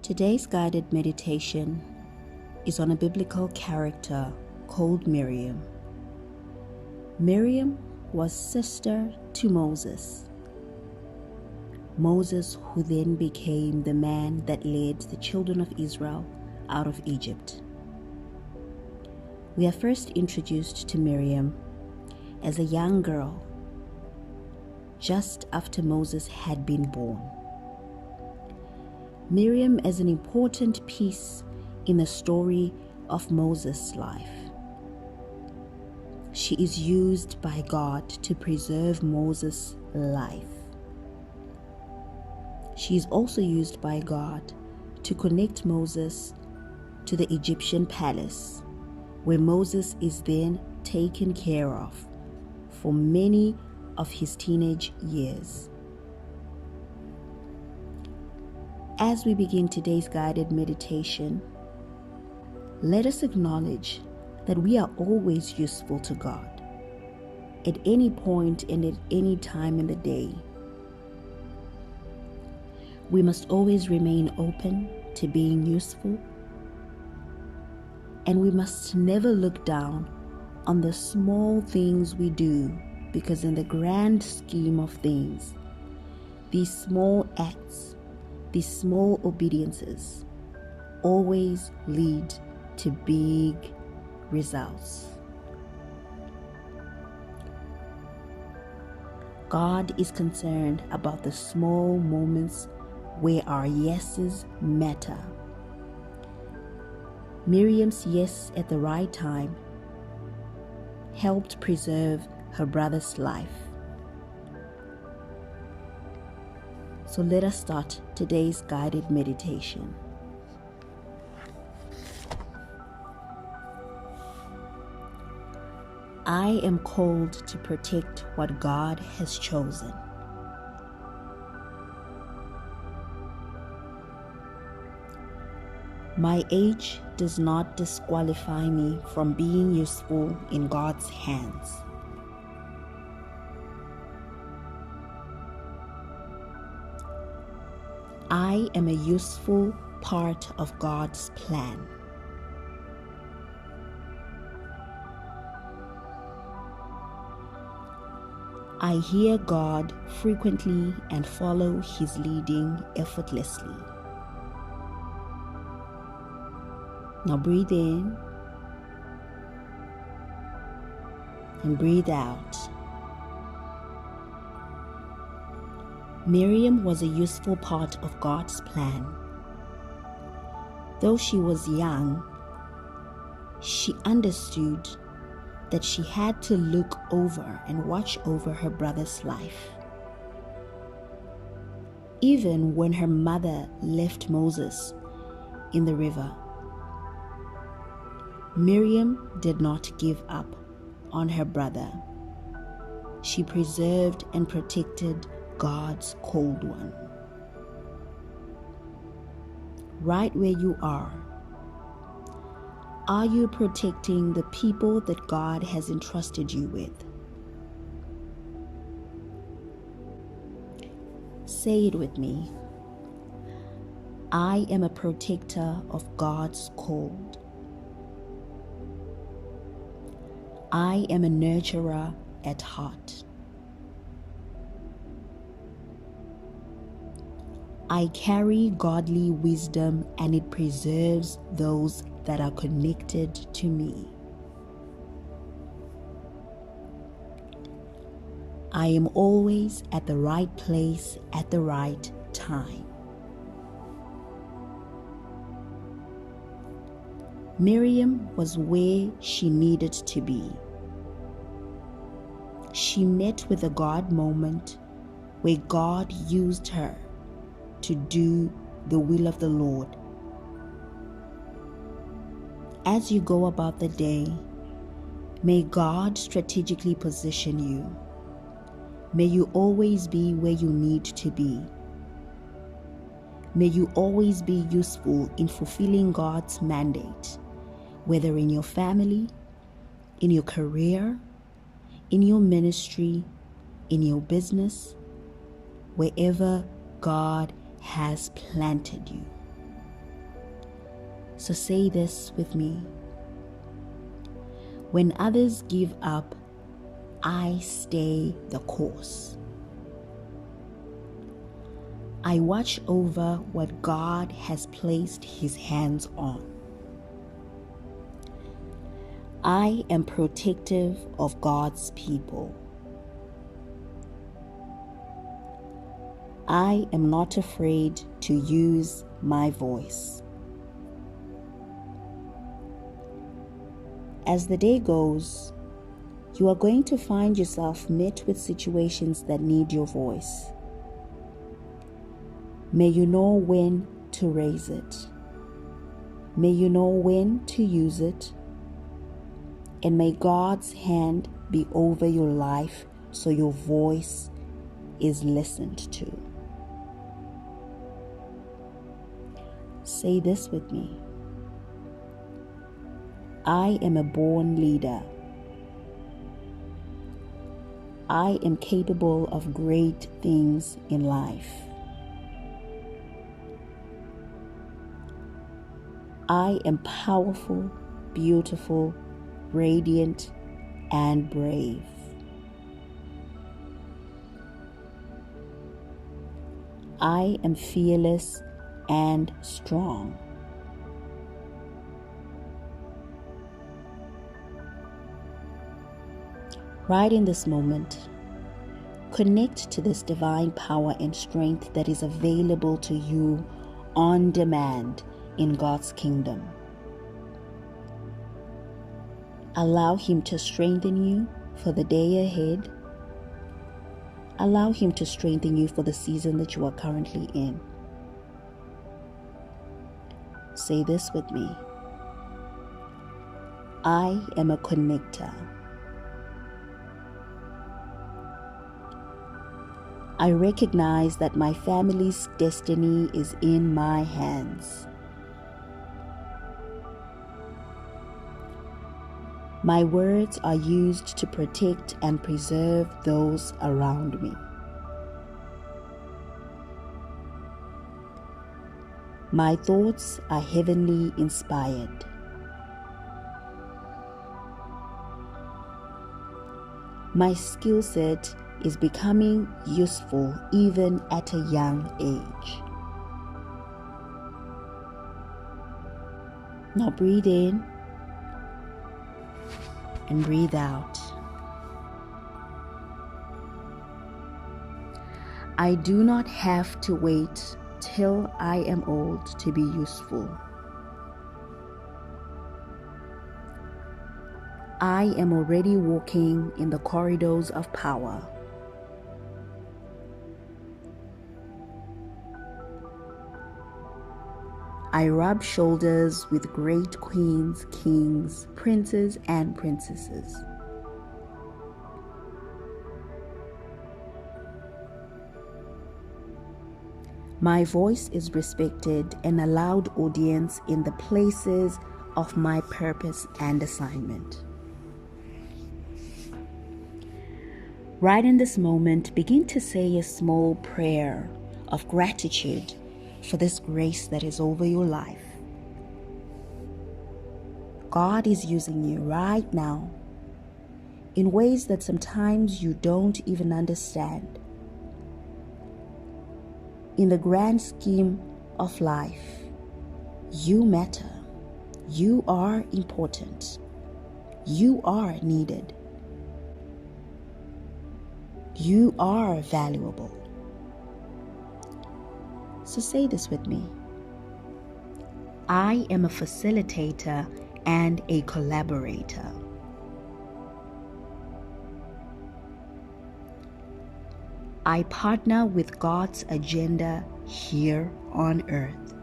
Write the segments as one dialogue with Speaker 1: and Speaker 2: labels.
Speaker 1: Today's guided meditation is on a biblical character called Miriam. Miriam was sister to Moses. Moses, who then became the man that led the children of Israel out of Egypt. We are first introduced to Miriam as a young girl just after Moses had been born. Miriam is an important piece in the story of Moses' life. She is used by God to preserve Moses' life. She is also used by God to connect Moses to the Egyptian palace, where Moses is then taken care of for many of his teenage years. As we begin today's guided meditation, let us acknowledge that we are always useful to God, at any point and at any time in the day. We must always remain open to being useful, and we must never look down on the small things we do, because in the grand scheme of things, these small acts, these small obediences always lead to big results. God is concerned about the small moments where our yeses matter. Miriam's yes at the right time helped preserve her brother's life. So let us start today's guided meditation. I am called to protect what God has chosen. My age does not disqualify me from being useful in God's hands. I am a useful part of God's plan. I hear God frequently and follow His leading effortlessly. Now breathe in and breathe out. Miriam was a useful part of God's plan. Though she was young, she understood that she had to look over and watch over her brother's life. Even when her mother left Moses in the river, Miriam did not give up on her brother. She preserved and protected God's called one. Right where you are you protecting the people that God has entrusted you with? Say it with me. I am a protector of God's called. I am a nurturer at heart. I carry godly wisdom, and it preserves those that are connected to me. I am always at the right place at the right time. Miriam was where she needed to be. She met with a God moment where God used her to do the will of the Lord. As you go about the day, may God strategically position you. May you always be where you need to be. May you always be useful in fulfilling God's mandate, whether in your family, in your career, in your ministry, in your business, wherever God has planted you. So say this with me. When others give up, I stay the course. I watch over what God has placed His hands on. I am protective of God's people. I am not afraid to use my voice. As the day goes, you are going to find yourself met with situations that need your voice. May you know when to raise it. May you know when to use it. And may God's hand be over your life so your voice is listened to. Say this with me. I am a born leader. I am capable of great things in life. I am powerful, beautiful, radiant, and brave. I am fearless and strong. Right in this moment, connect to this divine power and strength that is available to you on demand in God's kingdom. Allow Him to strengthen you for the day ahead. Allow Him to strengthen you for the season that you are currently in. Say this with me. I am a connector. I recognize that my family's destiny is in my hands. My words are used to protect and preserve those around me. My thoughts are heavenly inspired. My skill set is becoming useful even at a young age. Now breathe in and breathe out. I do not have to wait till I am old to be useful. I am already walking in the corridors of power. I rub shoulders with great queens, kings, princes, and princesses. My voice is respected and a loud audience in the places of my purpose and assignment. Right in this moment, begin to say a small prayer of gratitude for this grace that is over your life. God is using you right now in ways that sometimes you don't even understand. In the grand scheme of life, you matter. You are important. You are needed. You are valuable. So say this with me. I am a facilitator and a collaborator. I partner with God's agenda here on earth.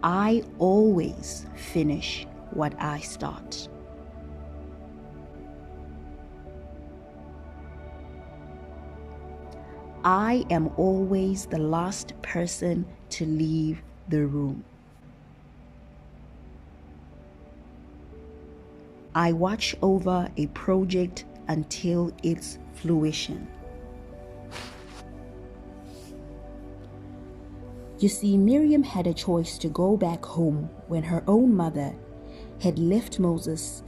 Speaker 1: I always finish what I start. I am always the last person to leave the room. I watch over a project until its fruition. You see, Miriam had a choice to go back home when her own mother had left Moses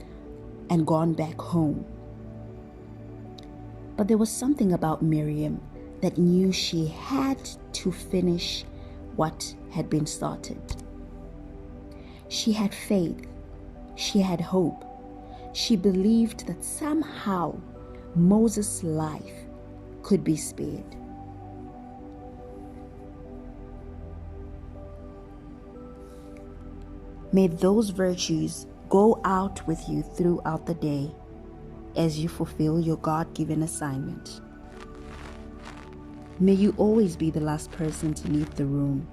Speaker 1: and gone back home. But there was something about Miriam that knew she had to finish what had been started. She had faith. She had hope. She believed that somehow Moses' life could be spared. May those virtues go out with you throughout the day as you fulfill your God-given assignment. May you always be the last person to leave the room.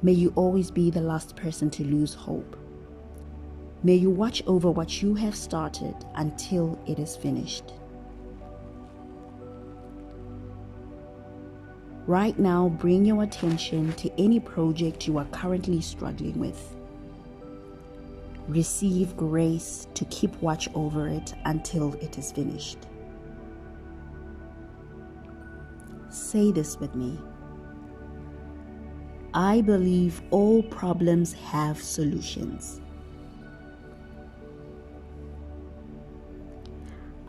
Speaker 1: May you always be the last person to lose hope. May you watch over what you have started until it is finished. Right now, bring your attention to any project you are currently struggling with. Receive grace to keep watch over it until it is finished. Say this with me. I believe all problems have solutions.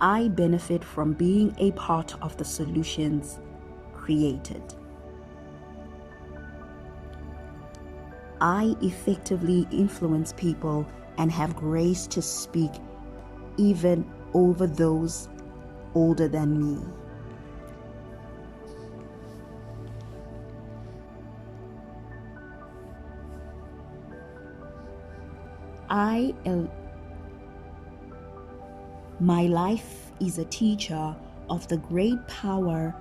Speaker 1: I benefit from being a part of the solutions created. I effectively influence people and have grace to speak even over those older than me. My life is a teacher of the great power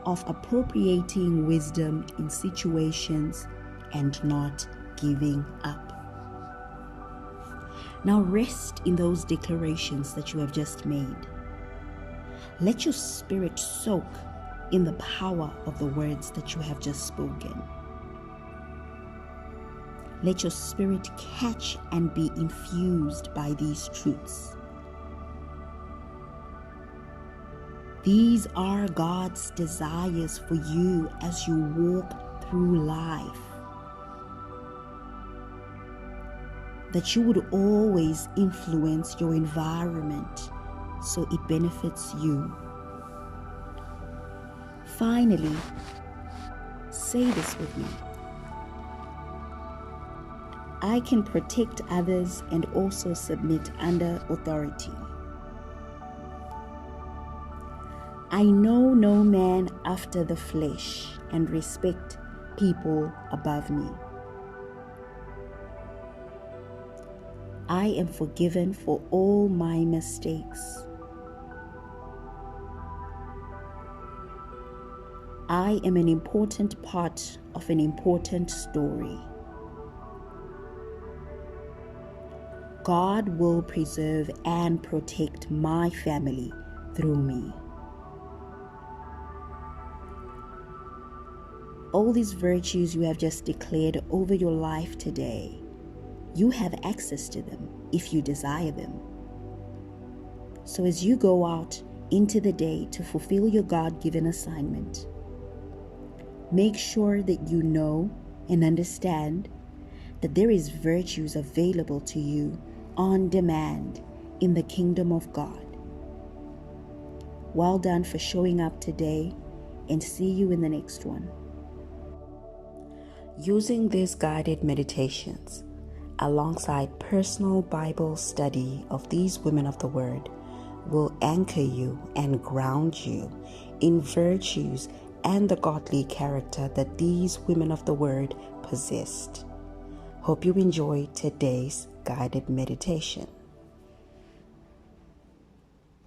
Speaker 1: of appropriating wisdom in situations and not giving up. Now rest in those declarations that you have just made. Let your spirit soak in the power of the words that you have just spoken. Let your spirit catch and be infused by these truths. These are God's desires for you as you walk through life. That you would always influence your environment so it benefits you. Finally, say this with me. I can protect others and also submit under authority. I know no man after the flesh and respect people above me. I am forgiven for all my mistakes. I am an important part of an important story. God will preserve and protect my family through me. All these virtues you have just declared over your life today, you have access to them if you desire them. So as you go out into the day to fulfill your God-given assignment, make sure that you know and understand that there is virtues available to you on demand in the kingdom of God. Well done for showing up today, and see you in the next one. Using these guided meditations alongside personal Bible study of these women of the Word will anchor you and ground you in virtues and the godly character that these women of the Word possessed. Hope you enjoy today's guided meditation.